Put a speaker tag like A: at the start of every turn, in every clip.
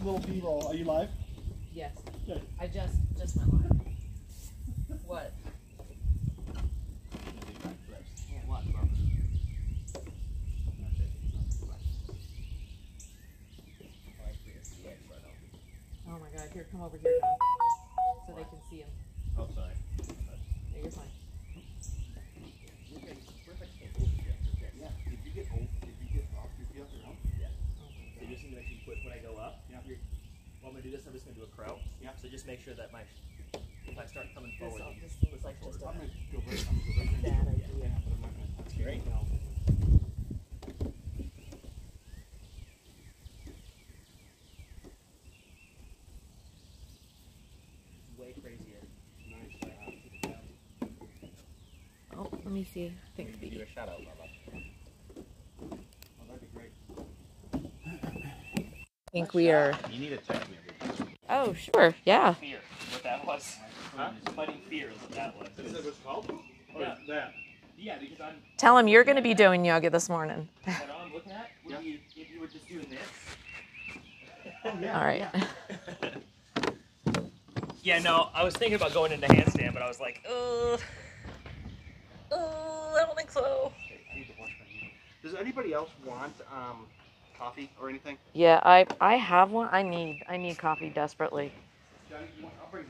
A: little B-roll. Are you live?
B: Yes.
A: Good.
B: I just went live. What? Oh my God! Here, come over here, Tom, so they can see him.
C: Oh, sorry.
B: Yeah, you're fine.
C: Yeah. If you get off, you feel your own. Yeah. So just need to make sure you put when I go up. Yeah. Well, I'm gonna do this. I'm just gonna do a crow. Yeah. So just make sure that if I start coming forward,
B: This looks like just a
C: I'm gonna go
B: bad
C: right.
B: idea.
C: That's great. Way crazier. Nice.
B: Oh, let me see. I think
C: Do a shout out, Lala. Oh, that'd be great.
B: I think we are.
C: You need to text me every day.
B: Oh, sure. Yeah.
C: Fear. What that was? Huh? Fighting fear is what that was. Is that what's called? Yeah. That. Yeah, because I'm.
B: Tell him you're going to be doing yoga this morning.
C: What I'm looking at would be if you were just doing this.
A: Oh, yeah.
B: All right.
C: Yeah. Yeah, no, I was thinking about going into handstand, but I was like, I don't think so. Does anybody else want coffee or anything?
B: Yeah, I have one. I need coffee desperately.
C: I'll bring.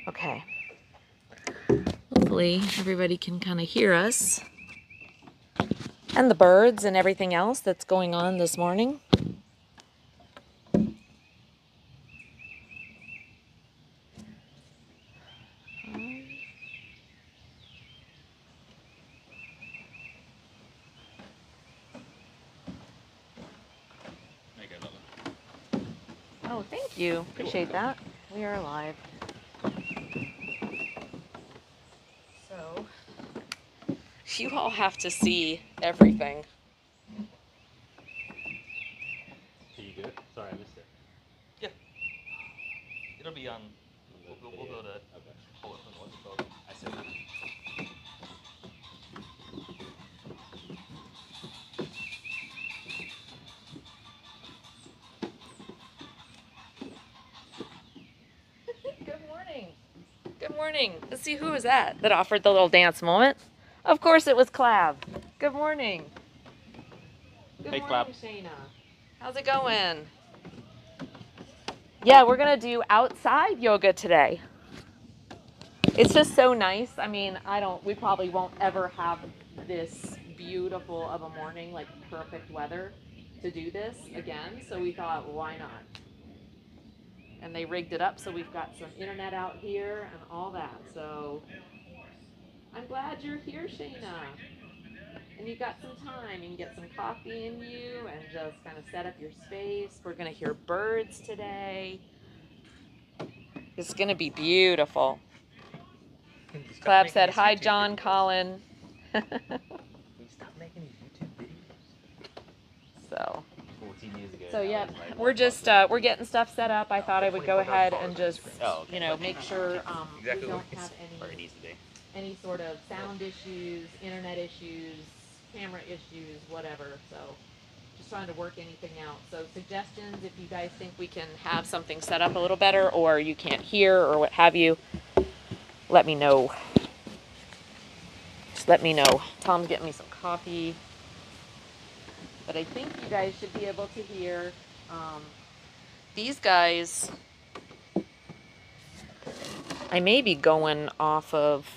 B: Okay. Hopefully everybody can kind of hear us. And the birds and everything else that's going on this morning. Oh, thank you. Appreciate that. We are live. So, you all have to see everything.
C: Can you do it? Sorry, I missed it. Yeah. It'll be on. We'll be able to pull it from what's it called. I said that.
B: Good morning. Good morning. Let's see, who was that offered the little dance moment? Of course it was Clav. Good morning. Good
C: Hey,
B: morning,
C: Clav.
B: Shayna. How's it going? Yeah, we're going to do outside yoga today. It's just so nice. I mean, we probably won't ever have this beautiful of a morning, like perfect weather to do this again. So we thought, well, why not? And they rigged it up so we've got some internet out here and all that. So I'm glad you're here, Shayna. And you got some time. You can get some coffee in you and just kind of set up your space. We're going to hear birds today. It's going to be beautiful. Clab said, hi, John, Colin.
C: Can you stop making these YouTube videos?
B: So.
C: 14 years ago.
B: So yeah, we're just we're getting stuff set up. I thought I would go ahead and just make sure we don't have any sort of sound issues, internet issues, camera issues, whatever. So just trying to work anything out. So suggestions if you guys think we can have something set up a little better, or you can't hear, or what have you, let me know. Just let me know. Tom's getting me some coffee. But I think you guys should be able to hear these guys. I may be going off of,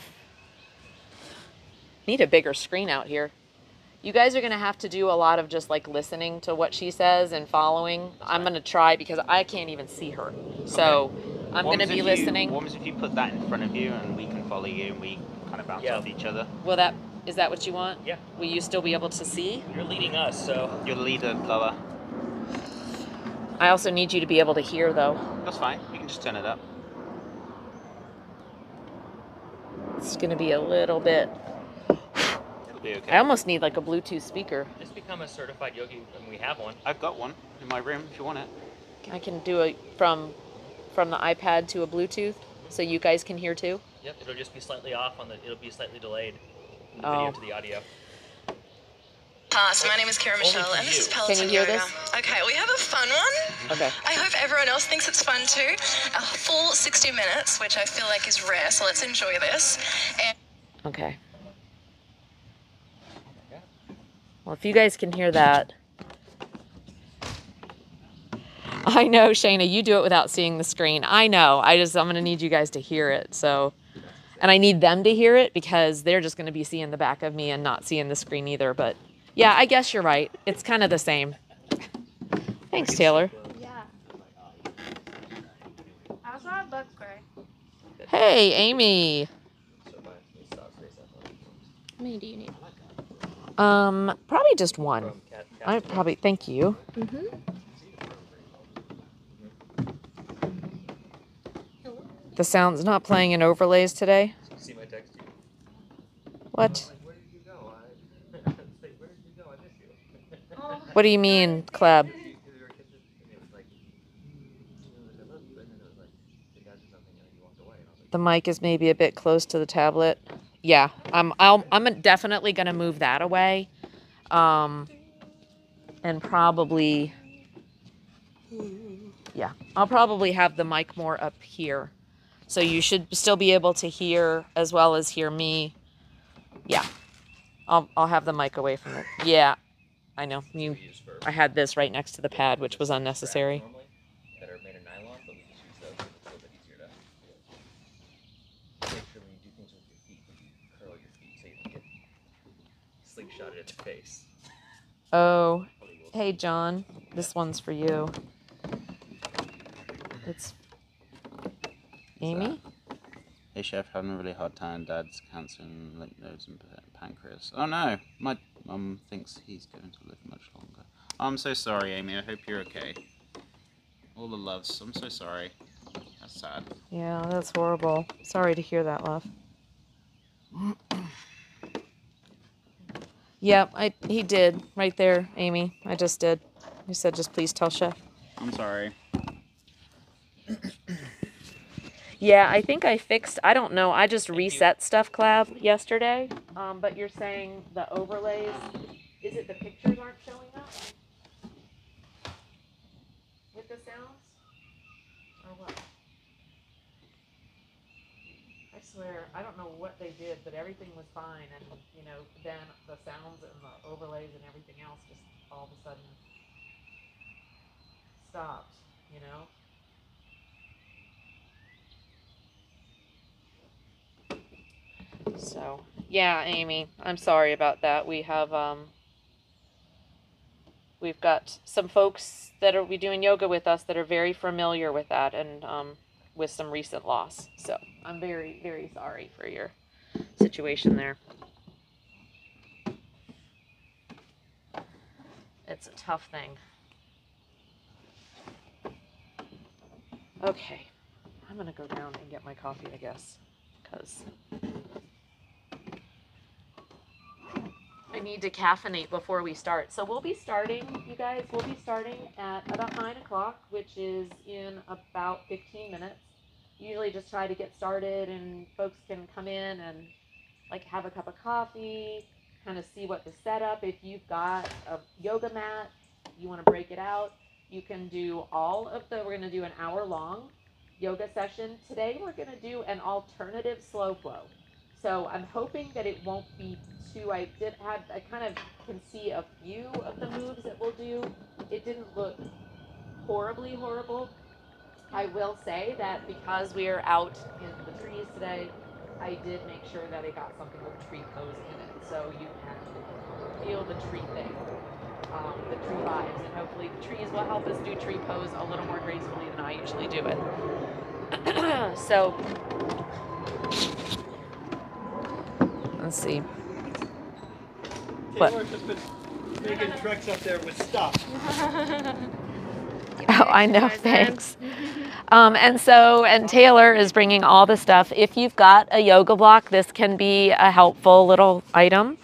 B: need a bigger screen out here. You guys are going to have to do a lot of just like listening to what she says and following. I'm going to try because I can't even see her. So I'm going to be listening.
D: What happens if you put that in front of you and we can follow you and we kind of bounce off each other?
B: Is that what you want?
C: Yeah.
B: Will you still be able to see?
C: You're leading us, so.
D: You're the leader, Lola.
B: I also need you to be able to hear, though.
D: That's fine. We can just turn it up.
B: It's going to be a little bit.
D: It'll be okay.
B: I almost need like a Bluetooth speaker.
C: Just become a certified yogi, and we have one.
D: I've got one in my room if you want it.
B: I can do it from the iPad to a Bluetooth, so you guys can hear too.
C: Yep, it'll just be slightly off on the. It'll be slightly delayed from the
B: Oh.
C: video to the audio.
E: So my name is Kira Michelle, and this is Peloton
B: Can you hear
E: Yoga.
B: this?
E: Okay, we have a fun one.
B: Okay.
E: I hope everyone else thinks it's fun too. A full 60 minutes, which I feel like is rare, so let's enjoy this. And
B: Okay. Well, if you guys can hear that. I know, Shayna, you do it without seeing the screen. I know. I'm going to need you guys to hear it. So, and I need them to hear it because they're just going to be seeing the back of me and not seeing the screen either. But yeah, I guess you're right. It's kind of the same. Thanks, Taylor.
F: Yeah. I also have bug spray.
B: Hey, Amy.
F: How many do you need?
B: Probably just one.
C: From Cat.
B: I probably, thank you. The sound's not playing in overlays today.
C: See my text.
B: What?
C: Where did you go? Where did you go? I missed you.
B: What do you mean, Cleb? The mic is maybe a bit close to the tablet. Yeah, I'm definitely gonna move that away, and probably, yeah, I'll probably have the mic more up here, so you should still be able to hear as well as hear me. Yeah, I'll have the mic away from it. Yeah, I know I had this right next to the pad, which was unnecessary.
C: That are made of nylon, but we just use those because it's a little bit easier to make sure when you do things with your feet, you curl your feet so you don't get slingshotted at the face.
B: Oh, hey John, this one's for you. It's Amy.
D: Hey chef, having a really hard time. Dad's cancer in lymph nodes and pancreas. Oh no, my mum thinks he's going to live much longer. I'm so sorry, Amy. I hope you're okay. All the loves. I'm so sorry. That's sad.
B: Yeah, that's horrible. Sorry to hear that, love. Yep, he did right there, Amy. I just did. He said, just please tell chef.
D: I'm sorry.
B: Yeah, I think I fixed. I don't know. I just reset stuff, Clav, yesterday. But you're saying the overlays. Is it the pictures aren't showing up with the sounds, or what? I swear, I don't know what they did, but everything was fine, and you know, then the sounds and the overlays and everything else just all of a sudden stopped. You know. So, yeah, Amy, I'm sorry about that. We have, we've got some folks that are doing yoga with us that are very familiar with that and, with some recent loss. So, I'm very, very sorry for your situation there. It's a tough thing. Okay, I'm gonna go down and get my coffee, I guess, because I need to caffeinate before we start. So we'll be starting, you guys, we'll be starting at about 9 o'clock, which is in about 15 minutes. Usually just try to get started and folks can come in and like have a cup of coffee, kind of see what the setup. If you've got a yoga mat, you want to break it out, you can do all of the, we're going to do an hour-long yoga session. Today we're going to do an alternative slow flow. So I'm hoping that it won't be too, I kind of can see a few of the moves that we'll do. It didn't look horribly horrible. I will say that because we are out in the trees today, I did make sure that it got something with tree pose in it. So you can feel the tree thing, the tree vibes, and hopefully the trees will help us do tree pose a little more gracefully than I usually do it. So, let's see.
A: Taylor's just been making tricks up there with stuff.
B: Oh, I know, thanks. And Taylor is bringing all the stuff. If you've got a yoga block, this can be a helpful little item.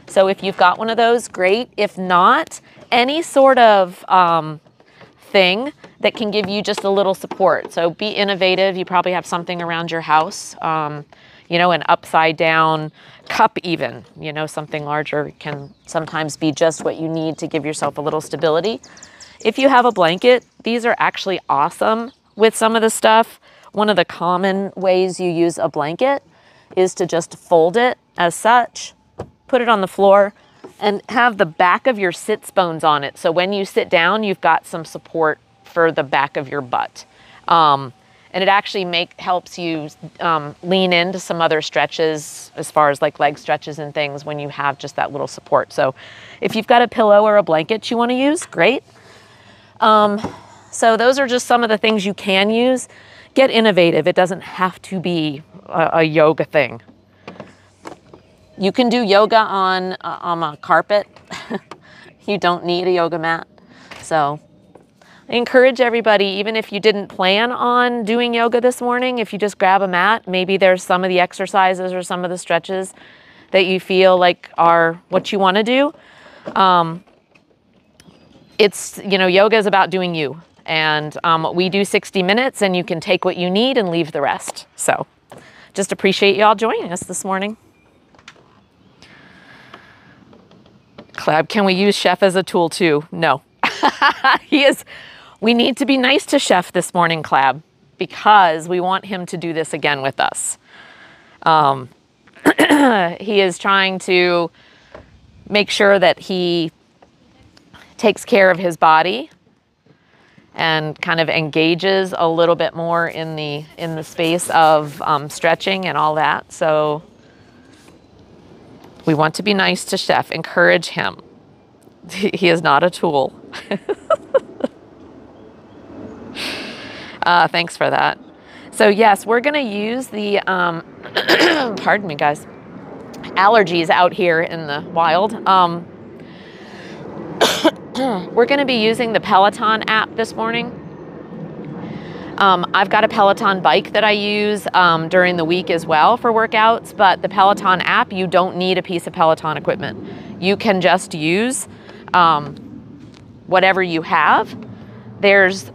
B: So if you've got one of those, great. If not, any sort of thing that can give you just a little support. So be innovative. You probably have something around your house, you know, an upside down cup even, you know, something larger can sometimes be just what you need to give yourself a little stability. If you have a blanket, these are actually awesome with some of the stuff. One of the common ways you use a blanket is to just fold it as such, put it on the floor, and have the back of your sits bones on it. So when you sit down, you've got some support for the back of your butt. And it actually helps you lean into some other stretches as far as like leg stretches and things when you have just that little support. So if you've got a pillow or a blanket you want to use, great. So those are just some of the things you can use. Get innovative. It doesn't have to be a yoga thing. You can do yoga on a carpet. You don't need a yoga mat. So I encourage everybody, even if you didn't plan on doing yoga this morning, if you just grab a mat, maybe there's some of the exercises or some of the stretches that you feel like are what you want to do. It's, you know, yoga is about doing you. And we do 60 minutes and you can take what you need and leave the rest. So just appreciate y'all joining us this morning. Clab, can we use Chef as a tool too? No. He is. We need to be nice to Chef this morning, Clab, because we want him to do this again with us. He is trying to make sure that he takes care of his body and kind of engages a little bit more in the space of stretching and all that. So we want to be nice to Chef, encourage him. He is not a tool. Thanks for that. So yes, we're gonna use the, pardon me guys, allergies out here in the wild. We're gonna be using the Peloton app this morning. I've got a Peloton bike that I use during the week as well for workouts, but the Peloton app, you don't need a piece of Peloton equipment. You can just use whatever you have. There's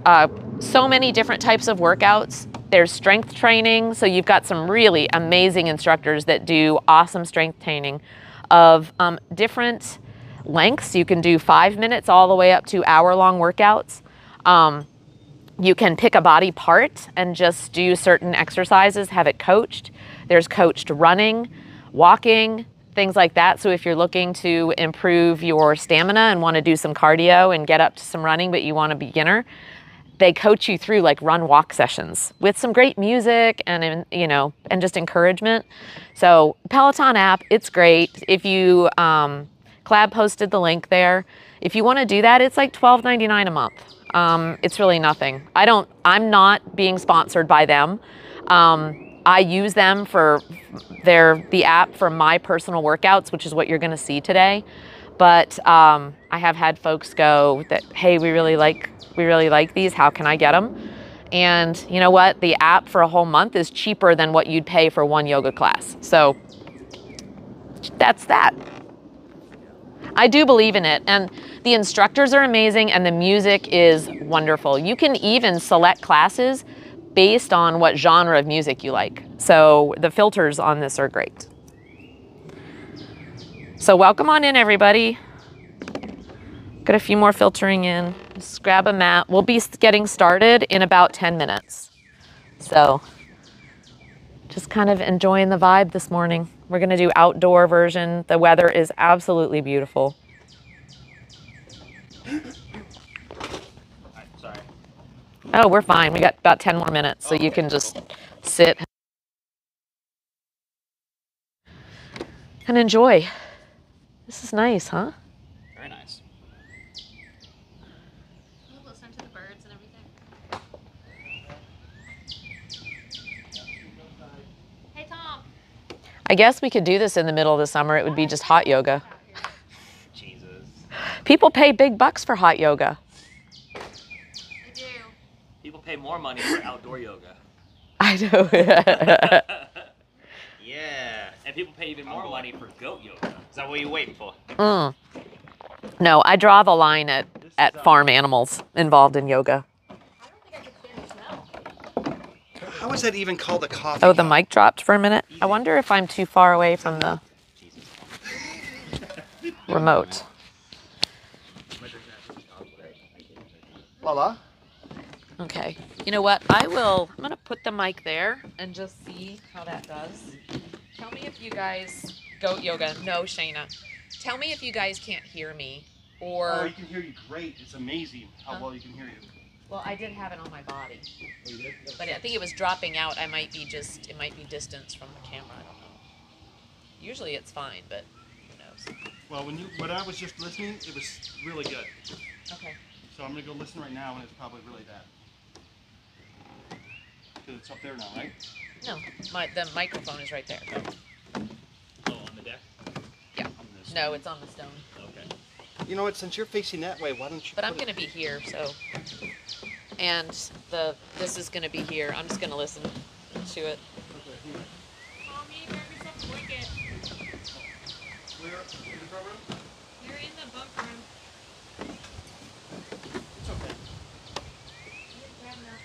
B: so many different types of workouts. There's strength training, so you've got some really amazing instructors that do awesome strength training of different lengths. You can do 5 minutes all the way up to hour-long workouts. You can pick a body part and just do certain exercises, have it coached. There's coached running, walking, things like that. So if you're looking to improve your stamina and want to do some cardio and get up to some running, but you want a beginner, they coach you through like run walk sessions with some great music and, you know, and just encouragement. So Peloton app, it's great. If you, Clab posted the link there. If you want to do that, it's like $12.99 a month. It's really nothing. I'm not being sponsored by them. I use them for the app for my personal workouts, which is what you're going to see today. But I have had folks go that, hey, we really like these. How can I get them? And you know what? The app for a whole month is cheaper than what you'd pay for one yoga class. So that's that. I do believe in it, and the instructors are amazing and the music is wonderful. You can even select classes based on what genre of music you like. So the filters on this are great. So welcome on in, everybody. Got a few more filtering in. Just grab a mat. We'll be getting started in about 10 minutes. So just kind of enjoying the vibe this morning. We're gonna do outdoor version. The weather is absolutely beautiful.
C: Sorry.
B: Oh, we're fine. We got about 10 more minutes, so you can just sit and enjoy. This is nice, huh?
D: Very nice.
F: Listen to the birds and everything. Hey, Tom.
B: I guess we could do this in the middle of the summer. It would be just hot yoga.
C: Jesus.
B: People pay big bucks for hot yoga.
F: I do.
C: People pay more money for outdoor yoga.
B: I know.
D: Yeah.
C: And people pay even more money for goat yoga.
D: Is that what you're waiting for?
B: No, I draw the line at
C: This
B: at farm animals involved in yoga.
F: I don't think I could stand the smell.
A: How is that even called a coffee
B: Oh, the
A: cup?
B: mic dropped for a minute. I wonder if I'm too far away from the remote.
A: Voila.
B: Okay. You know what? I'm going to put the mic there and just see how that does. Tell me if you guys, goat yoga. No, Shayna. Tell me if you guys can't hear me
A: Oh,
B: or,
A: you can hear you great. It's amazing how
B: Huh?
A: well you can hear you.
B: well, I did have it on my body, but I think it was dropping out. It might be distance from the camera. I don't know. Usually it's fine, but who knows?
A: Well, when I was just listening, it was really good.
B: Okay.
A: So I'm gonna go listen right now, and it's probably really bad. Because it's up there now, right?
B: No, the microphone is right there.
C: Oh, on the deck?
B: Yeah. No, it's on the stone.
C: Okay.
A: You know what? Since you're facing that way, why don't you?
B: But I'm
A: put it-
B: gonna be here, so. And this is gonna be here. I'm just gonna listen to it.
F: Mommy, grab me some blanket.
A: Where in the front room?
F: You're in the bunk room.
A: It's okay.
F: Grab enough.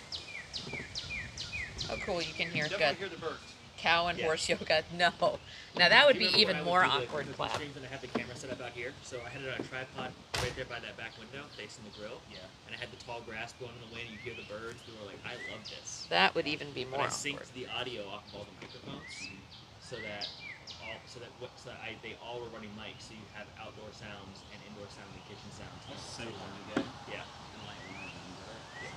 B: Oh, cool. You can hear it
A: Definitely
B: good.
A: hear the birds.
B: Cow and
C: Yeah.
B: horse yoga. No. Now that would be
C: Do you
B: even
C: remember
B: more
C: when I would do
B: awkward
C: the
B: clap.
C: streams and I had the camera set up out here? So I had it on a tripod right there by that back window, facing the grill.
A: Yeah.
C: And I had the tall grass blowing in the wind, and you hear the birds. People were like, I love this.
B: That would even be more
C: But I
B: awkward.
C: synced the audio off of all the microphones, so that they all were running mics, so you have outdoor sounds and indoor sound and kitchen sounds.
A: That's so really good.
C: Yeah.
A: And like when I remember it.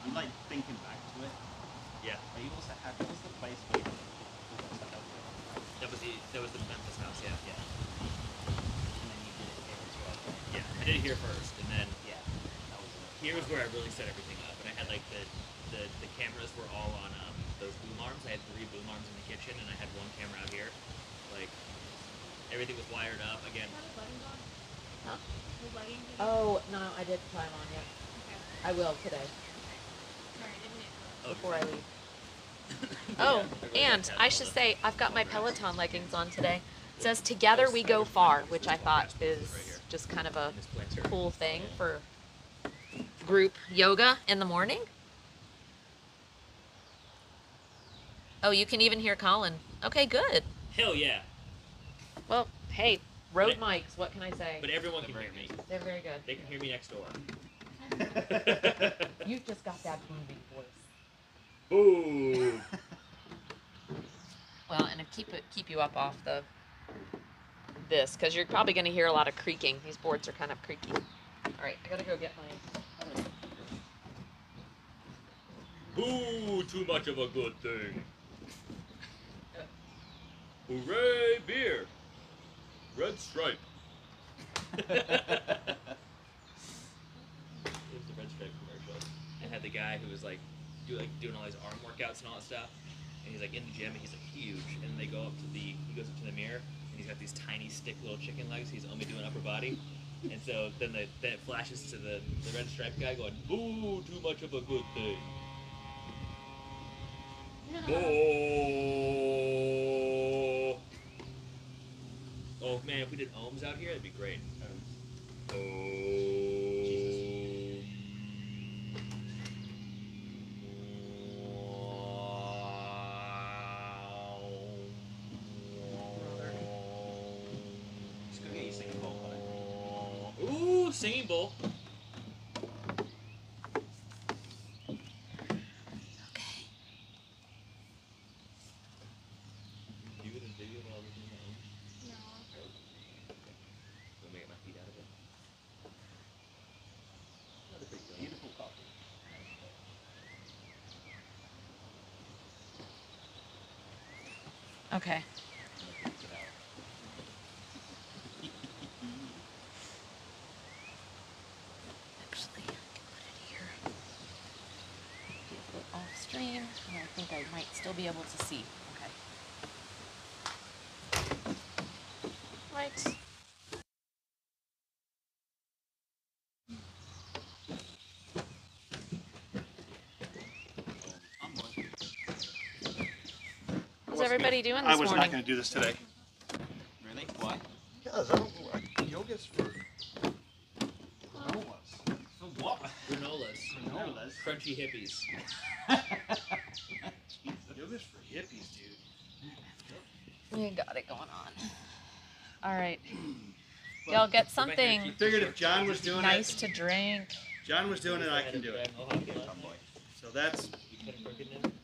A: I'm like thinking back to it.
C: Yeah.
A: But you also have what was the place where
C: That was the Memphis house. Yeah.
A: Yeah. And then you did it here as well.
C: Yeah. I did it here first, and then
A: Yeah. That was it.
C: here was where I really set everything up, and I had like the cameras were all on those boom arms. I had 3 boom arms in the kitchen, and I had 1 camera out here. Like everything was wired up again.
F: Are the buttons on?
B: Huh?
F: The lighting?
B: Oh, no, I did try them on yet.
F: Okay.
B: I will today,
F: Sorry, didn't it?
B: before I leave. Oh, and I should say, I've got my Peloton leggings on today. It says, Together we go far, which I thought is just kind of a
C: And this planter.
B: cool thing for group yoga in the morning. Oh, you can even hear Colin. Okay, good.
C: Hell yeah!
B: Well, hey, road mics, what can I say?
C: But everyone can hear me.
B: They're very good.
C: They can hear me next door.
B: You've just got that booming voice.
C: Ooh.
B: Well, and keep you up off this, because you're probably going to hear a lot of creaking. These boards are kind of creaky. All right, I got to go get my...
C: Ooh, too much of a good thing. Hooray, beer! Red Stripe. It was the Red Stripe commercial. And had the guy who was like doing all his arm workouts and all that stuff. And he's like in the gym and he's like huge. And then he goes up to the mirror and he's got these tiny stick little chicken legs. He's only doing upper body. And so then it flashes to the Red Stripe guy going, "Boo, too much of a good thing." Oh. Oh man, if we did ohms out here, that'd be great.
A: Just go get you a singing bowl, buddy.
C: Ooh, singing bowl. You gonna video while we're doing that?
F: No.
C: Let me get my feet out of it. Another pretty good.
A: Beautiful coffee.
B: Okay. Actually, I can put it here. Keep it off stream, and I think I might still be able to see. Okay. Right. How's everybody doing this
A: I was
B: morning?
A: not going to do this today.
D: Really? Why?
A: Because I don't. Yoga's for. I don't want
C: crunchy hippies.
A: Yoga's for hippies, dude.
B: You got it going on. All right. Y'all get something
A: Figured if John was doing
B: nice
A: it,
B: to drink.
A: John was doing it, I can do it. So that's.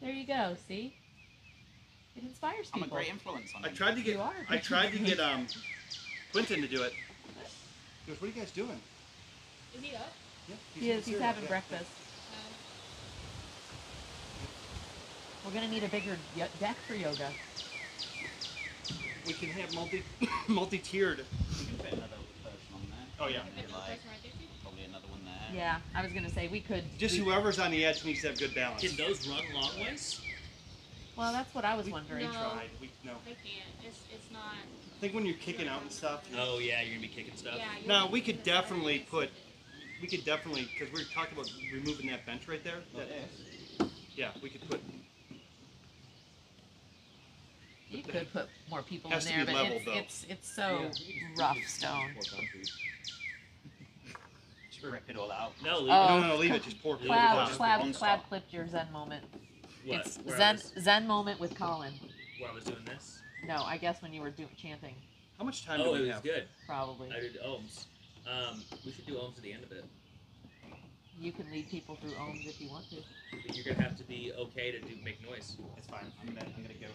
B: There you go. See? It inspires
D: I'm a
B: people.
D: great influence on
A: I
D: him.
A: tried to get.
B: You are.
A: I tried to get Quentin to do it. He goes, "What are you guys doing?"
F: Is he up?
A: Yeah,
B: He's having breakfast. We're gonna need a bigger deck for yoga.
A: We can have multi-tiered.
D: We can fit another person on there.
A: Oh yeah.
F: Put the person right there too?
D: Probably another one there.
B: Yeah, I was gonna say we could.
A: Just whoever's on the edge needs to have good balance.
C: Can those run long ways?
B: Well, that's what I was wondering.
F: No.
A: Tried. No.
F: They can't. It's not.
A: I think when you're kicking out and stuff.
C: Oh yeah, you're gonna be kicking stuff.
F: Yeah. you're
A: No,
F: gonna
A: we
F: be
A: could
F: in the
A: definitely
F: center.
A: because we talked about removing that bench right there. Yeah, we could put.
B: You could put more people in
A: Has to
B: there,
A: be
B: but
A: level, though.
B: it's so rough stone.
D: Just rip it all out.
C: No, leave
B: Oh.
A: No, leave it. Just pour it
B: Clad,
A: down.
D: Just
B: Clad,
D: one
B: Clad
D: stop.
B: clipped your Zen moment.
C: What?
B: It's
C: Where I
B: Zen
C: was-
B: Zen moment with Colin.
C: Where I was doing this?
B: No, I guess when you were chanting,
A: How much time do
C: Oh,
A: we
C: it was
A: have?
C: good.
B: probably.
C: I did ohms. We should do ohms at the end of it.
B: You can lead people through ohms if you want to.
C: But you're gonna have to be okay to make noise.
D: It's fine. I'm gonna go.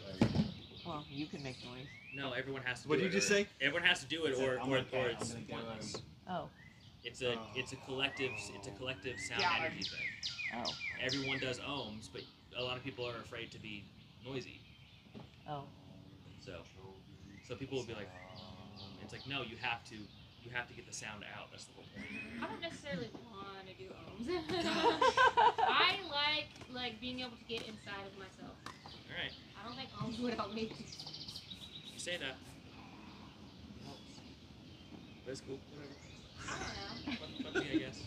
B: Well, you can make noise.
C: No, everyone has to.
A: What
C: do
A: did
C: it,
A: you just
C: or-
A: say?
C: Everyone has to do it, or
D: I'm
C: or
D: okay.
C: it's
D: I'm gonna go,
C: pointless.
B: Oh,
C: It's a collective sound
B: Yeah.
C: energy thing.
B: oh,
C: Everyone does ohms, but a lot of people are afraid to be noisy.
B: oh.
C: So people will be like, it's like no, you have to get the sound out. That's the whole point.
F: I don't necessarily want to do ohms. I like being able to get inside of myself.
C: All right,
F: I don't think ohms would help me.
C: you say that. That's cool.
F: I don't know.
C: Whatever. Fun me, I guess.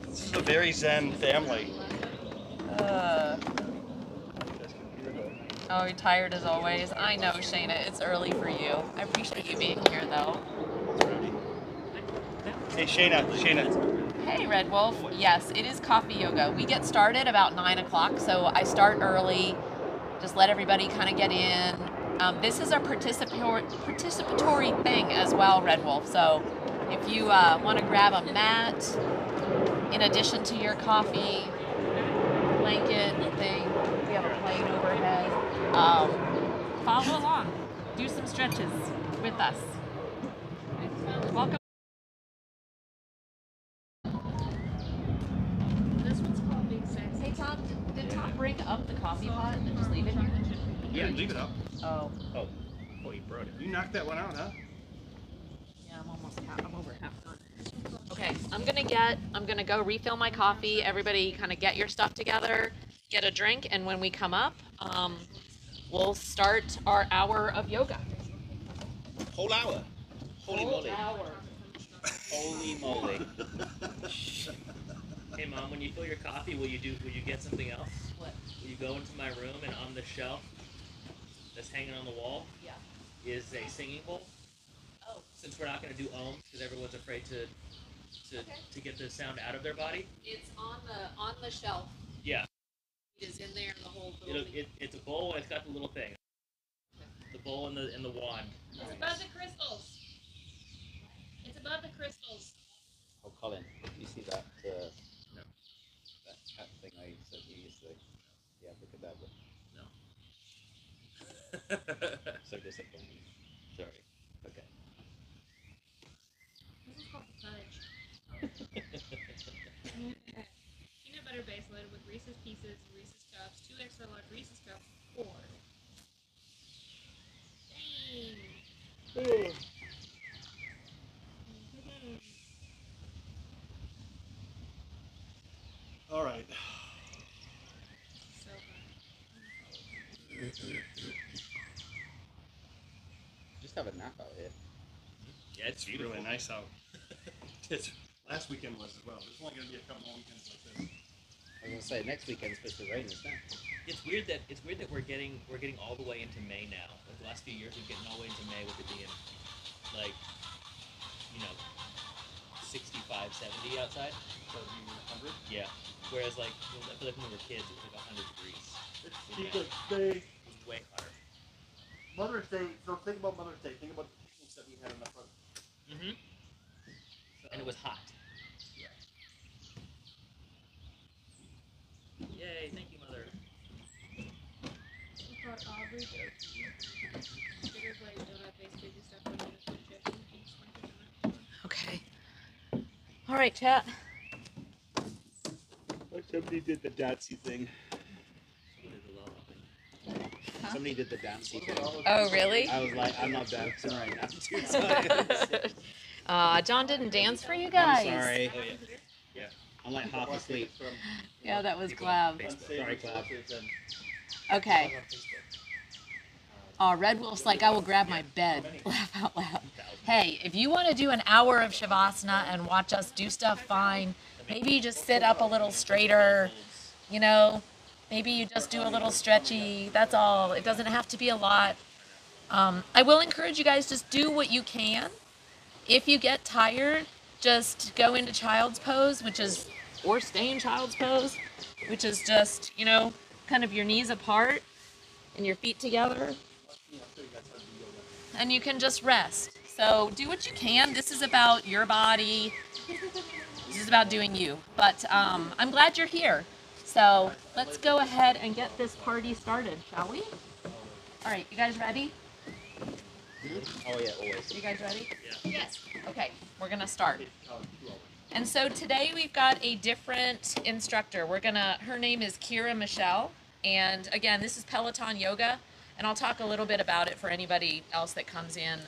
A: This is a very zen family.
B: Oh, you're tired as always. I know, Shayna. It's early for you. I appreciate you being here, though.
A: Hey, Shayna.
B: Hey, Red Wolf. Yes, it is coffee yoga. We get started about 9 o'clock, so I start early. Just let everybody kind of get in. This is a participatory thing as well, Red Wolf. So if you want to grab a mat in addition to your coffee blanket thing, we have a plane overhead. Follow along. Do some stretches with us. Welcome.
F: This one's called Big Sex.
B: Hey, Tom, did Tom bring up the coffee pot and just leave it here?
A: Yeah, leave it up.
B: Oh.
C: Oh, you brought it.
A: You knocked that one out, huh?
B: Yeah, I'm over half done. Okay, I'm gonna go refill my coffee. Everybody kind of get your stuff together, get a drink, and when we come up, we'll start our hour of yoga.
D: Whole hour. Holy moly.
B: Hour.
D: Holy moly.
C: Hey mom, when you fill your coffee, will you get something else?
B: What?
C: Will you go into my room and on the shelf that's hanging on the wall
B: Yeah.
C: is a singing bowl?
B: Oh.
C: Since we're not going to do ohms because everyone's afraid to get the sound out of their body.
B: It's on the shelf.
C: Yeah.
B: It is in there. The whole little thing.
C: It's a bowl and it's got the little thing. The bowl and the wand.
F: It's above the crystals. It's above the crystals.
D: Oh, Colin, you see that?
C: No.
D: That cat thing I sent you yesterday. Yeah, look at that.
C: No.
D: So disappointing. Sorry. Okay.
F: This is called fudge. Peanut butter base loaded with Reese's Pieces, Reese's Cups, 2 extra large Reese's Cups, 4. Dang.
A: All right.
F: So
D: Just have a nap out here.
C: Yeah, it's
A: It's
C: beautiful.
A: really nice out. Last weekend was as well. There's only going to be a couple more weekends like this.
D: I was gonna say next weekend's supposed to rain, isn't it?
C: It's weird that we're getting all the way into May now. Like the last few years, we're getting all the way into May with it being like, like 70 outside.
A: So you 100.
C: Yeah. Whereas like I feel like when we were kids, it was like 100 degrees.
A: It's
C: Yeah.
A: because they
C: It was way hotter.
A: Mother's Day. So think about Mother's Day. Think about the picnics that we had in the front.
C: Mm-hmm. And it was hot.
A: Yeah.
C: Yay! Thank you, Mother.
F: We called Aubrey Doki. Bitter glazed donut basically just stuff on it with chips and sprinkles on it.
B: Okay. All right, chat.
D: Somebody did the dancey thing.
C: There's a lot of things.
D: Somebody did the dancey thing.
B: Oh, really?
D: I was like, I'm not dancing right now. Too tired.
B: John didn't dance for you guys.
D: I'm sorry.
C: Oh yeah.
D: I'm like half asleep.
B: Yeah, that was
C: People on
B: Glab.
C: Facebook.
D: Sorry, Clap.
B: Okay.
C: On Facebook.
B: Red Wolf's like, I will grab my bed. Laugh out loud. Hey, if you want to do an hour of Shavasana and watch us do stuff, fine. Maybe you just sit up a little straighter, you know. Maybe you just do a little stretchy. That's all. It doesn't have to be a lot. I will encourage you guys, just do what you can. If you get tired, just go into child's pose, or stay in child's pose, which is just, you know, kind of your knees apart and your feet together. And you can just rest. So do what you can. This is about your body. This is about doing you. But I'm glad you're here. So let's go ahead and get this party started, shall we? All right, you guys ready?
D: Oh yeah, always.
B: You guys ready?
F: Yes.
B: Okay, we're gonna start. And so today we've got a different instructor. Her name is Kira Michelle. And again, this is Peloton Yoga. And I'll talk a little bit about it for anybody else that comes in.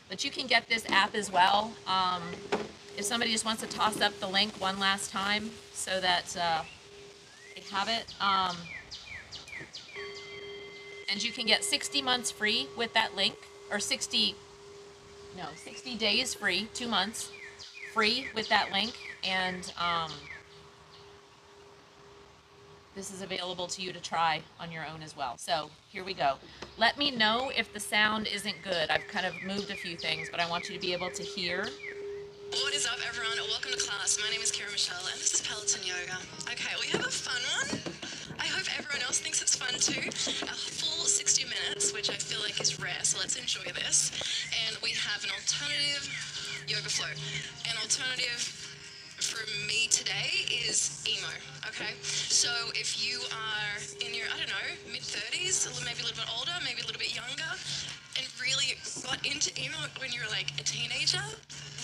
B: But you can get this app as well. If somebody just wants to toss up the link one last time so that they have it. And you can get 60 months free with that link, or 60 days free, 2 months free with that link. And this is available to you to try on your own as well. So here we go. Let me know if the sound isn't good. I've kind of moved a few things, but I want you to be able to hear.
E: What is up, everyone? Welcome to class. My name is Kira Michelle, and this is Peloton Yoga. Okay, we have a fun one. I hope everyone else thinks it's fun too. A full 60 minutes, which I feel like is rare, so let's enjoy this. And we have an alternative yoga flow. An alternative for me today is emo, okay? So if you are in your, mid-30s, maybe a little bit older, maybe a little bit younger, and really got into emo when you were like a teenager,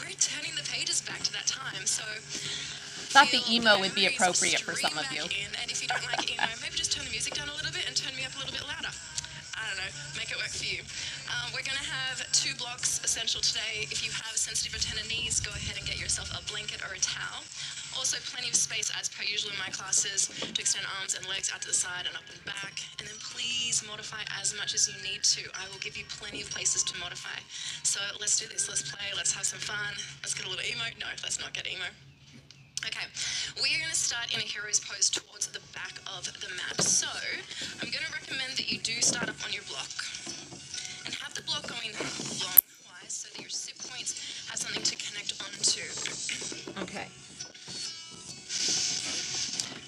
E: we're turning the pages back to that time. So
B: Thought the emo would be appropriate for some of you.
E: And if you don't like emo, maybe just turn the music down a little bit and turn me up a little bit louder. I don't know, make it work for you. We're gonna have 2 blocks essential today. If you have sensitive or tender knees, go ahead and get yourself a blanket or a towel. Also plenty of space, as per usual in my classes, to extend arms and legs out to the side and up and back. And then please modify as much as you need to. I will give you plenty of places to modify. So let's do this, let's play, let's have some fun. Let's get a little emo. No, let's not get emo. Okay, we are going to start in a hero's pose towards the back of the mat. So, I'm going to recommend that you do start up on your block. And have the block going long-wise so that your sit points have something to connect onto.
B: Okay.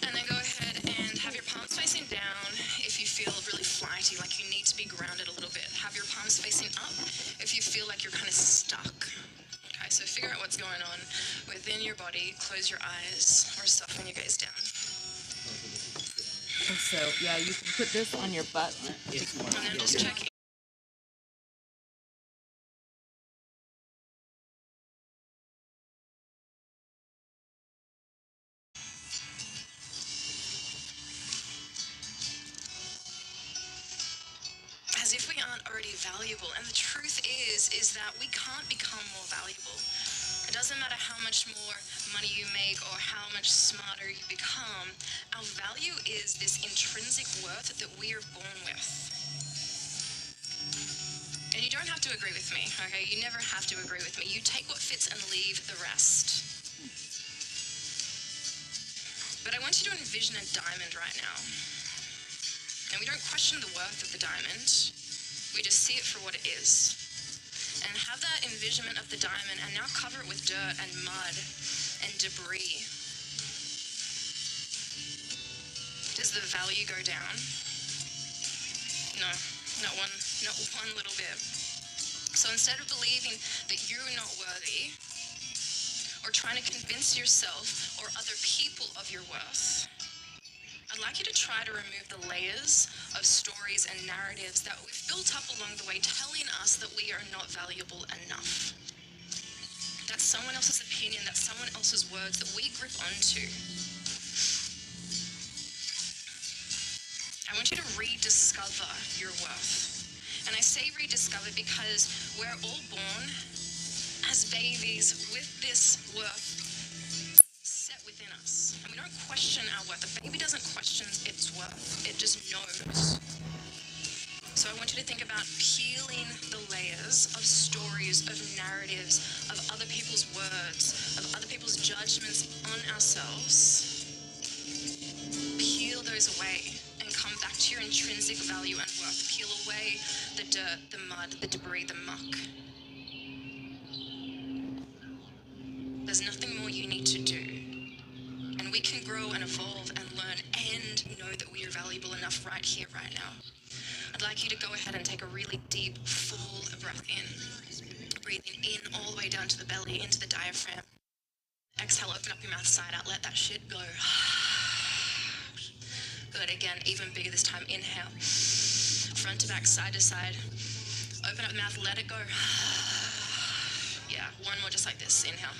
E: And then go ahead and have your palms facing down if you feel really flighty, like you need to be grounded a little bit. Have your palms facing up if you feel like you're kind of stuck. Okay, so figure out what's going on within your body. Close your eyes or soften your gaze down.
B: So, yeah, you can put this on your butt.
E: And then just check. As if we aren't already valuable. And the truth is that we can't become more valuable. It doesn't matter how much more money you make or how much smarter you become. Our value is this intrinsic worth that we are born with. And you don't have to agree with me, okay? You never have to agree with me. You take what fits and leave the rest. But I want you to envision a diamond right now. And we don't question the worth of the diamond. We just see it for what it is. And have that envisionment of the diamond and now cover it with dirt and mud and debris, does the value go down? No, not one little bit. So instead of believing that you're not worthy, or trying to convince yourself or other people of your worth, I'd like you to try to remove the layers of stories and narratives that we've built up along the way telling us that we are not valuable enough. That's someone else's opinion, that's someone else's words that we grip onto. I want you to rediscover your worth. And I say rediscover because we're all born as babies with this worth set within us. And we don't question our worth. A baby doesn't question its worth. It just knows. So I want you to think about peeling the layers of stories, of narratives, of other people's words, of other people's judgments on ourselves. Peel those away. Come back to your intrinsic value and worth. Peel away the dirt, the mud, the debris, the muck. There's nothing more you need to do. And we can grow and evolve and learn and know that we are valuable enough right here, right now. I'd like you to go ahead and take a really deep, full breath in. Breathing in all the way down to the belly, into the diaphragm. Exhale, open up your mouth side out, let that shit go. Good, again, even bigger this time. Inhale, front to back, side to side. Open up the mouth, let it go. Yeah, one more just like this. Inhale.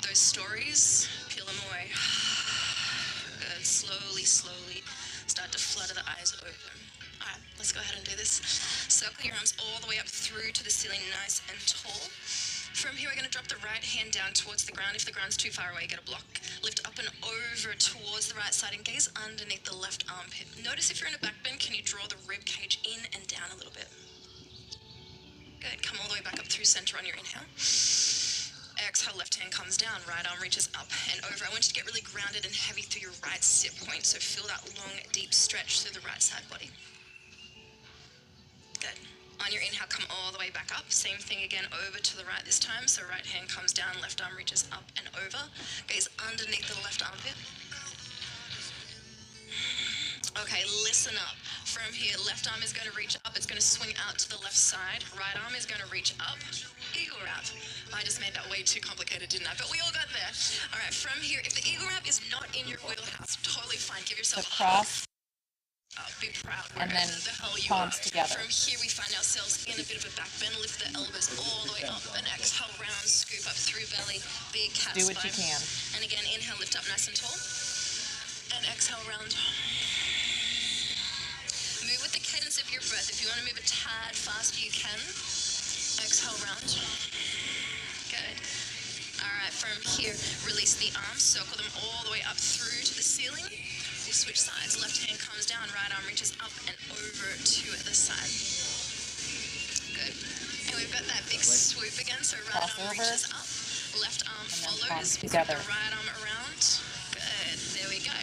E: Those stories, peel them away. Good, slowly, slowly start to flutter the eyes open. All right, let's go ahead and do this. Circle your arms all the way up through to the ceiling, nice and tall. From here, we're going to drop the right hand down towards the ground. If the ground's too far away, get a block. Lift up and over towards the right side and gaze underneath the left armpit. Notice if you're in a back bend, can you draw the rib cage in and down a little bit? Good. Come all the way back up through center on your inhale. Exhale, left hand comes down, right arm reaches up and over. I want you to get really grounded and heavy through your right sit point, so feel that long, deep stretch through the right side body. Good. On your inhale, come all the way back up. Same thing again, over to the right this time. So right hand comes down, left arm reaches up and over. Gaze underneath the left armpit. Okay, listen up. From here, left arm is going to reach up. It's going to swing out to the left side. Right arm is going to reach up. Eagle wrap. I just made that way too complicated, didn't I? But we all got there. All right, from here, if the eagle wrap is not in your wheelhouse, totally fine. Give yourself a
B: Across.
E: Be proud
B: And then
E: wherever the hell you
B: palms
E: are.
B: together.
E: From here, we find ourselves in a bit of a back bend. Lift the elbows all the way up and exhale round, scoop up through belly, big cat
B: Do what you
E: spine.
B: can.
E: And again, inhale, lift up nice and tall. And exhale round. Move with the cadence of your breath. If you want to move a tad faster, you can. Exhale round. Good. All right, from here, release the arms, circle them all the way up through to the ceiling. We'll switch sides. Left hand comes down, right arm reaches up and over to the side. Good. And we've got that big swoop again, so right arm reaches up, left arm follows,
B: together.
E: the right arm around. Good. There we go.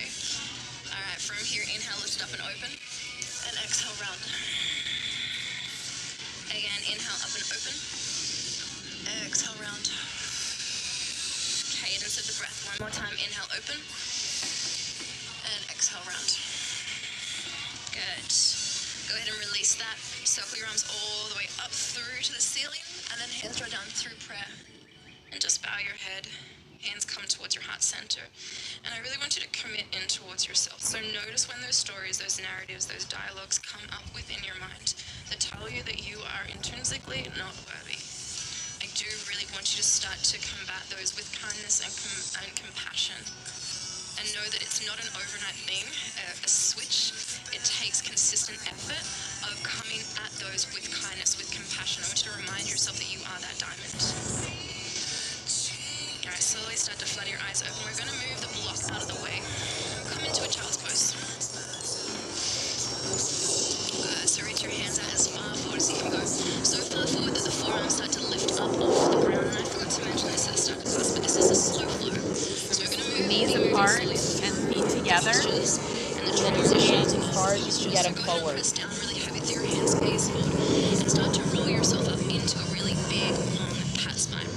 E: All right, from here, inhale, lift up and open, and exhale round. Again, inhale, up and open. Exhale round. Cadence of the breath. One more time. Inhale, open. And exhale round. Good. Go ahead and release that. Circle your arms all the way up through to the ceiling. And then hands draw down through prayer. And just bow your head. Hands come towards your heart center. And I really want you to commit in towards yourself. So notice when those stories, those narratives, those dialogues come up within your mind that tell you that you are intrinsically not worthy. I do really want you to start to combat those with kindness and compassion. And know that it's not an overnight thing, a switch. It takes consistent effort of coming at those with kindness, with compassion. I want you to remind yourself that you are that diamond. All right, slowly start to flood your eyes open. We're going to move the block out of the way. Come into a child's pose. So reach your hands out as far forward as you can go. So far forward that the forearms start to lift up off the ground. And I forgot to mention this at the start of class, but this is a slow flow. So we're going to move
B: Knees apart and feet together.
E: And the
B: And your hands as far as you can get them
E: so go ahead and
B: forward.
E: press down really heavy through your hands, gaze forward, and start to roll yourself up into a really big, long cat spine.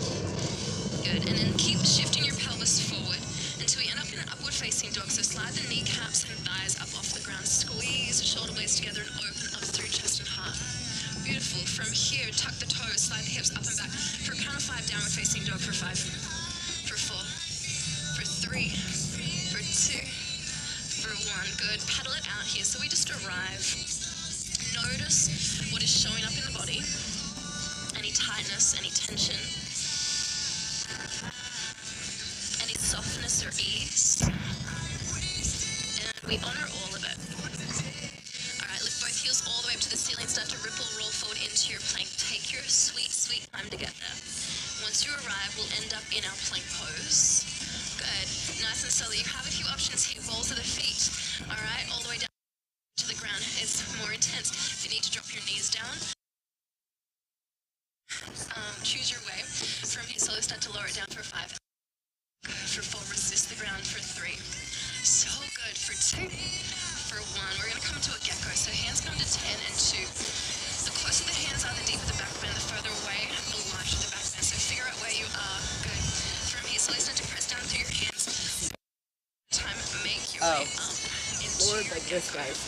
E: Good. Good. And then keep shifting your pelvis forward until we end up in an upward facing dog. So slide the kneecaps and thighs up off the ground. Squeeze the shoulder blades together and open up through chest and heart. Beautiful. From here, tuck the toes, slide the hips up and back. For a count of 5, downward facing dog for 5, for 4, for 3, for 2, for 1. Good. Paddle it out here. So we just arrive. Notice what is showing up in the body. Any tightness, any tension, any softness or ease. And we honor all of it. Alright, lift both heels all the way up to the ceiling. Start to ripple, roll forward into your plank. Take your sweet, sweet time to get there. Once you arrive, we'll end up in our plank pose. Good. Nice and slowly. You have a few options here. Balls of the feet. Alright, all the way down to the ground. It's more intense. If you need to drop your knees down, choose your way. From here, slowly start to lower it down for 5. For 4, resist the ground for 3. So good. For 2. For 1. We're going to come to a gecko. So hands come to 10 and 2. The closer the hands are, the deeper the back bend. The further away, the lighter the back bend. So figure out where you are. Good. From here, slowly start to press down through your hands. Time, make your way up into
B: Lord,
E: your
B: like this, guys.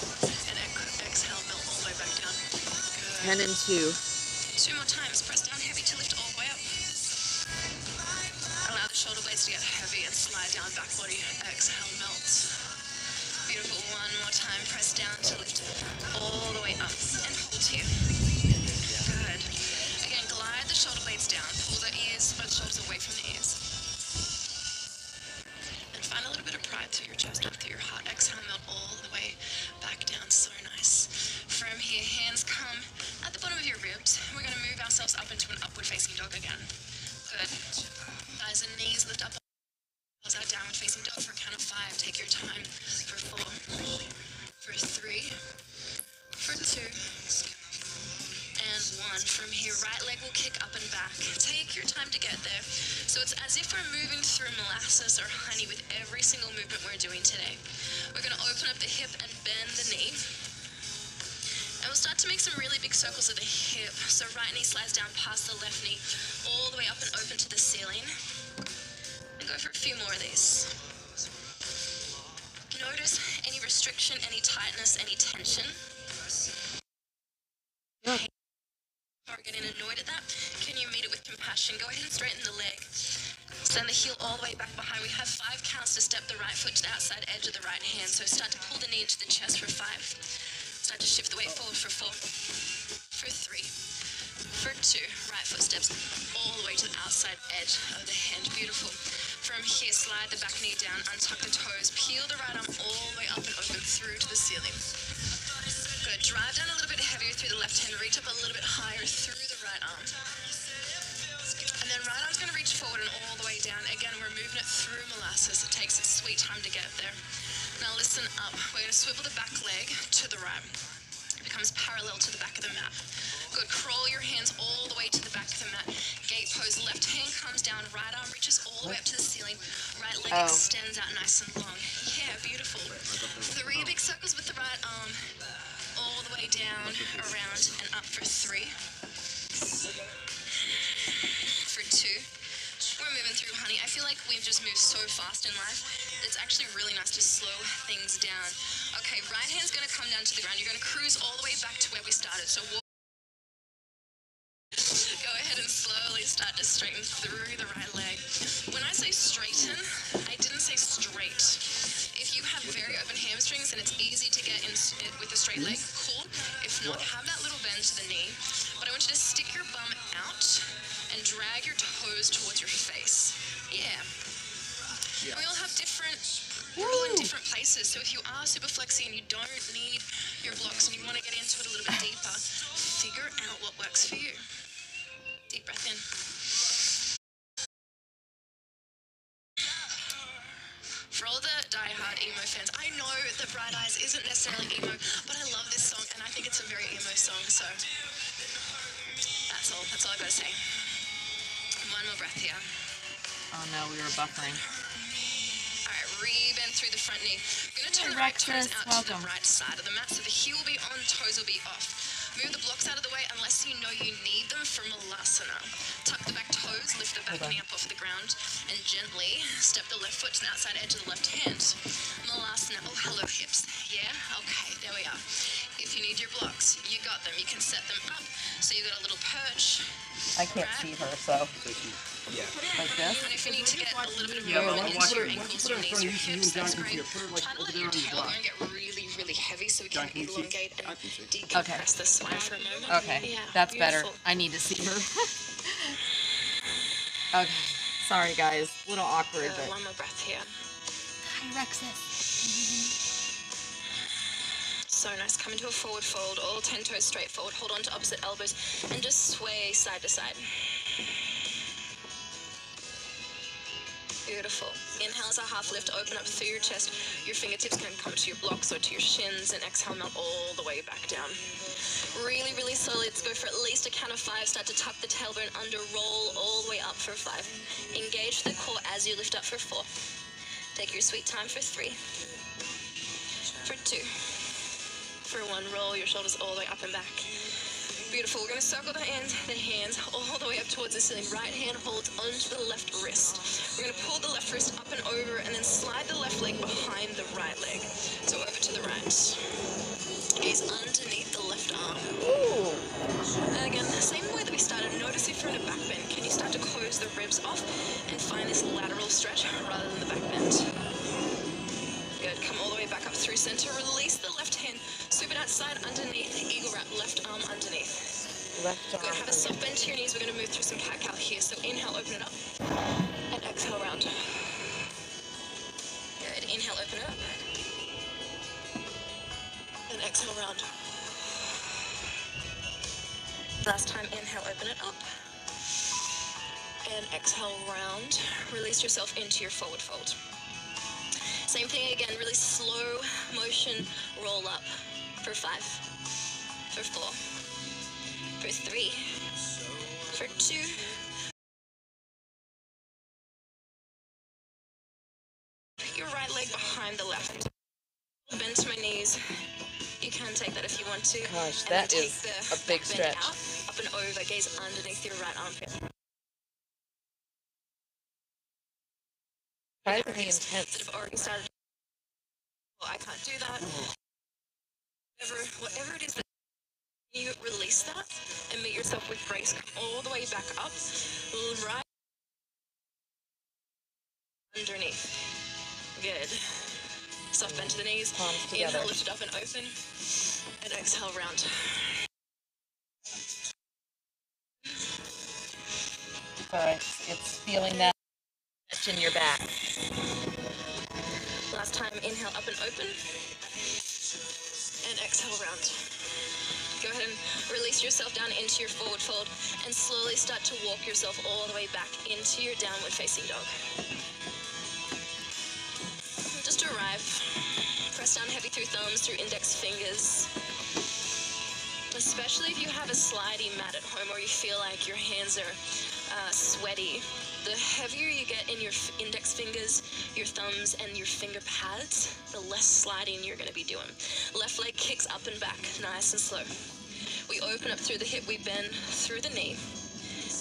E: and exhale, melt all the way back down. Good.
B: 10 and 2.
E: 2 more times. Press down heavy to lift all the way up. Allow the shoulder blades to get heavy and slide down back body. Exhale, melt. Beautiful. 1 more time. Press down to lift all the way up and hold here. Good. Again, glide the shoulder blades down. Pull the ears, both shoulders away from the ears. And find a little bit of pride through your chest, up through your heart. Exhale, melt all the way back down. So nice. From here, hands come at the bottom of your ribs. We're going to move ourselves up into an upward facing dog again. Good. Thighs and knees lift up. Our downward facing dog for a count of 5. Take your time. For 4, for 3, for 2, and 1. From here, right leg will kick up and back. Take your time to get there. So it's as if we're moving through molasses or honey with every single movement we're doing today. We're going to open up the hip and bend the knee. And we'll start to make some really big circles of the hip. So right knee slides down past the left knee, all the way up and open to the ceiling. And go for a few more of these. Notice any restriction, any tightness, any tension. Or getting annoyed at that, can you meet it with compassion? Go ahead and straighten the leg. Send the heel all the way back behind. We have 5 counts to step the right foot to the outside edge of the right hand. So start to pull the knee into the chest for 5. Start to shift the weight forward for 4, for 3, for 2. Right foot steps all the way to the outside edge of the hand. Beautiful. From here, slide the back knee down, untuck the toes, peel the right arm all the way up and open through to the ceiling. Good. Drive down a little bit heavier through the left hand. Reach up a little bit higher through the right arm. And then right arm's going to reach forward and all the way down. Again, we're moving it through molasses. It takes its sweet time to get there. Now listen up. We're going to swivel the back leg to the right. It becomes parallel to the back of the mat. Good. Crawl your hands all the way to the back of the mat. Gate pose. Left hand comes down. Right arm reaches all the way up to the ceiling. Right leg extends out nice and long. Yeah, beautiful. 3 big circles with the right arm. All the way down, around, and up for 3. For 2. We're moving through, honey. I feel like we've just moved so fast in life. It's actually really nice to slow things down. Okay, right hand's going to come down to the ground. You're going to cruise all the way back to where we started. So walk. Go ahead and slowly start to straighten through the right leg. When I say straighten, I didn't say straight. If you have very open hamstrings and it's easy to get in with a straight leg, cool. If not, have that little bend to the knee. But I want you to stick your bum out and drag your toes towards your face. Yeah. And we all have different, we're all in different places. So if you are super flexy and you don't need your blocks and you want to get into it a little bit deeper, figure out what works for you. Deep breath in. For all the die-hard emo fans, I know that Bright Eyes isn't necessarily emo, but I love this song and I think it's a very emo song, so that's all I've got to say. 1 more breath here.
B: Oh no, we were buffering.
E: Alright, re-bend through the front knee. We're going to turn the right toes out to the right side of the mat, so the heel will be on, toes will be off. Move the blocks out of the way unless you know you need them for Malasana. Tuck the back toes, lift the back knee up off the ground, and gently step the left foot to the outside edge of the left hand. Malasana. Oh, hello, hips. Yeah? Okay, there we are. If you need your blocks, you got them. You can set them up so you got a little perch.
B: I can't see her, so
A: Yeah.
B: like this.
E: And if you need to get a little bit of
A: Yeah,
E: movement
A: watch
E: into your
A: it.
E: ankles,
A: Put it
E: your
A: in
E: knees,
A: front
E: your
A: of you
E: hips,
A: so you and
E: that's
A: John can see
E: great.
A: it. Put it like
E: Try to
A: over
E: let
A: there
E: your
A: on your block.
E: tailbone get really, really heavy so we
A: John,
E: can
A: can you see?
E: elongate and
A: I can see.
E: decompress the spine for a moment.
B: Okay,
E: Yeah,
B: that's better.
E: beautiful.
B: I need to see her. Okay, sorry guys, a little awkward,
E: Good.
B: but
E: One more breath here.
F: Hi, Rexus.
E: So nice. Come into a forward fold, all 10 toes straight forward. Hold on to opposite elbows and just sway side to side. Beautiful. Inhale as a half lift, open up through your chest. Your fingertips can come to your blocks or to your shins, and exhale, melt all the way back down. Really, really slowly. Let's go for at least a count of 5. Start to tuck the tailbone under, roll all the way up for 5. Engage the core as you lift up for 4. Take your sweet time for 3. For 2. For 1, roll your shoulders all the way up and back. Beautiful. We're going to circle the hands all the way up towards the ceiling. Right hand holds onto the left wrist. We're going to pull the left wrist up and over and then slide the left leg behind the right leg. So over to the right. Gaze underneath the left arm. And again, the same way that we started, notice if you're in a back bend. Can you start to close the ribs off and find this lateral stretch rather than the back bend? Good. Come all the way back up through center. Release the left hand. Sweep it outside underneath. Eagle wrap. Left arm underneath.
B: left
E: Good.
B: arm.
E: Have a soft bend to your knees. We're going to move through some cat-cow here. So inhale, open it up. And exhale, round. Good. Inhale, open it up. And exhale, round. Last time, inhale, open it up. And exhale, round. Release yourself into your forward fold. Same thing again, really slow motion, roll up for 5, for 4, for 3, for 2, put your right leg behind the left. Bend to my knees. You can take that if you want to.
B: Gosh,
E: And then
B: that
E: take
B: is
E: the
B: a big
E: back bend
B: stretch.
E: out, up and over, gaze underneath your right armpit.
B: Surprisingly
E: That
B: intense.
E: have already started. Well, I can't do that. Whatever it is that you release that and meet yourself with grace. Come all the way back up, right underneath. Good. Soft bend to the knees.
B: Palms together.
E: Inhale, lift it up and open. And exhale, round.
B: Alright, it's feeling that stretch in your back.
E: Last time, inhale, up and open. And exhale, round. Go ahead and release yourself down into your forward fold and slowly start to walk yourself all the way back into your downward facing dog. Just arrive. Press down heavy through thumbs, through index fingers. Especially if you have a slidey mat at home or you feel like your hands are sweaty. The heavier you get in your index fingers, your thumbs, and your finger pads, the less sliding you're going to be doing. Left leg kicks up and back, nice and slow. We open up through the hip, we bend through the knee,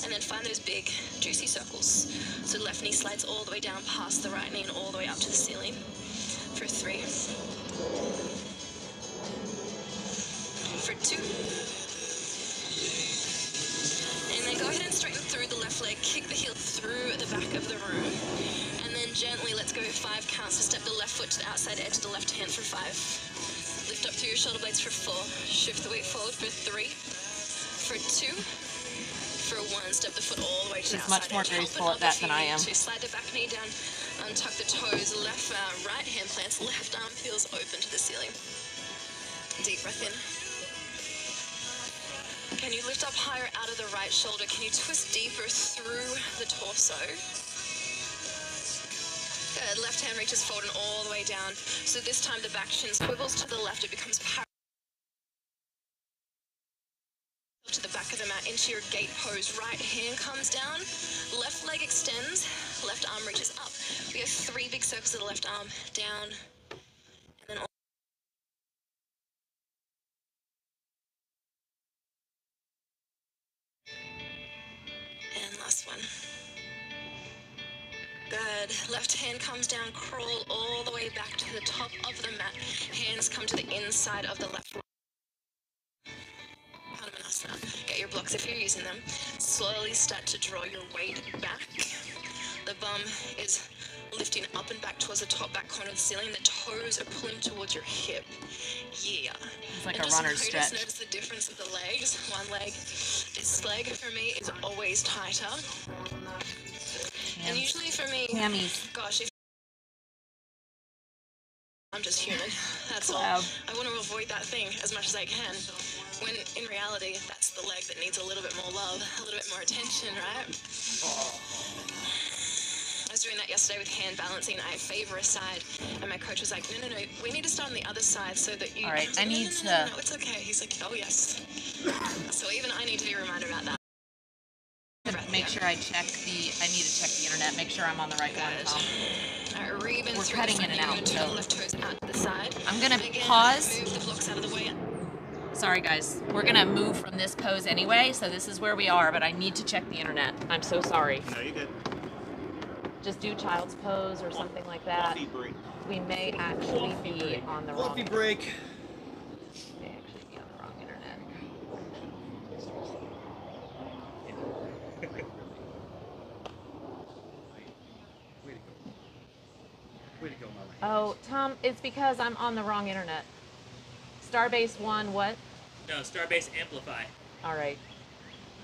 E: and then find those big, juicy circles. So left knee slides all the way down past the right knee and all the way up to the ceiling. For 3. For 2. And then go ahead and straighten through the left leg, kick the heel through the back of the room, and then gently, let's go 5 counts to step the left foot to the outside edge of the left hand for 5. Lift up through your shoulder blades for 4. Shift the weight forward for 3. For 2. For 1. Step the foot all the way to the
B: She's
E: outside
B: much more
E: edge. Help
B: graceful
E: it
B: at that
E: up if
B: than
E: you
B: I
E: need
B: am.
E: to. Slide the back knee down, untuck the toes, right hand plants, left arm peels open to the ceiling. Deep breath in. Can you lift up higher out of the right shoulder? Can you twist deeper through the torso? Good. Left hand reaches forward and all the way down. So this time the back shin swivels to the left. It becomes parallel to the back of the mat into your gate pose. Right hand comes down. Left leg extends. Left arm reaches up. We have 3 big circles of the left arm. Down. And then good. Left hand comes down, crawl all the way back to the top of the mat. Hands come to the inside of the left. Padmanasana. Get your blocks if you're using them. Slowly start to draw your weight back. The bum is lifting up and back towards the top back corner of the ceiling. The toes are pulling towards your hip. Yeah.
B: It's like
E: And
B: a
E: just
B: runner's stretch.
E: Notice the difference of the legs. One leg, this leg for me is always tighter. And usually for me,
B: Hammies.
E: gosh, if I'm just human, that's all.
B: Wow.
E: I want to avoid that thing as much as I can. When in reality, that's the leg that needs a little bit more love, a little bit more attention, right? I was doing that yesterday with hand balancing. I favor a side, and my coach was like, no, we need to start on the other side so that you...
B: All right,
E: was
B: I
E: like,
B: need
E: no,
B: to-
E: it's okay. He's like, oh, yes. So even I need to be reminded about that.
B: Make sure I need to check the internet, make sure I'm on the right one, Tom.
E: Alright, Reuben,
B: We're
E: through
B: cutting
E: the
B: in and
E: front.
B: out,
E: You're gonna turn
B: so-
E: the left toes out to the side.
B: I'm gonna
E: And again,
B: pause.
E: Move the blocks out of the way.
B: Sorry guys, we're gonna move from this pose anyway, so this is where we are, but I need to check the internet. I'm so sorry.
A: No, you're good.
B: Just do child's pose or something like that.
A: Coffee break.
B: We may actually be on the wrong.
A: Coffee break.
B: May actually be on the wrong internet.
A: Way to go, Mama.
B: Oh, Tom, it's because I'm on the wrong internet. Starbase 1, what?
C: No, Starbase Amplify.
B: All right.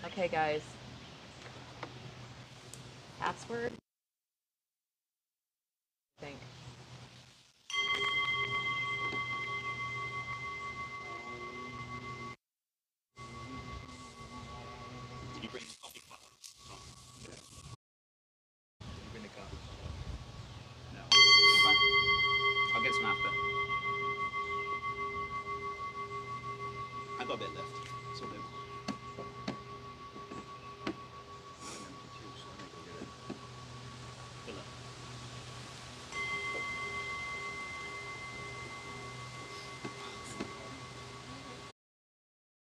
B: Okay, guys. Password? I think.
A: Did you bring the coffee pot? Did you bring the coffee? No.
D: I'll get some after.
A: I got a bit left.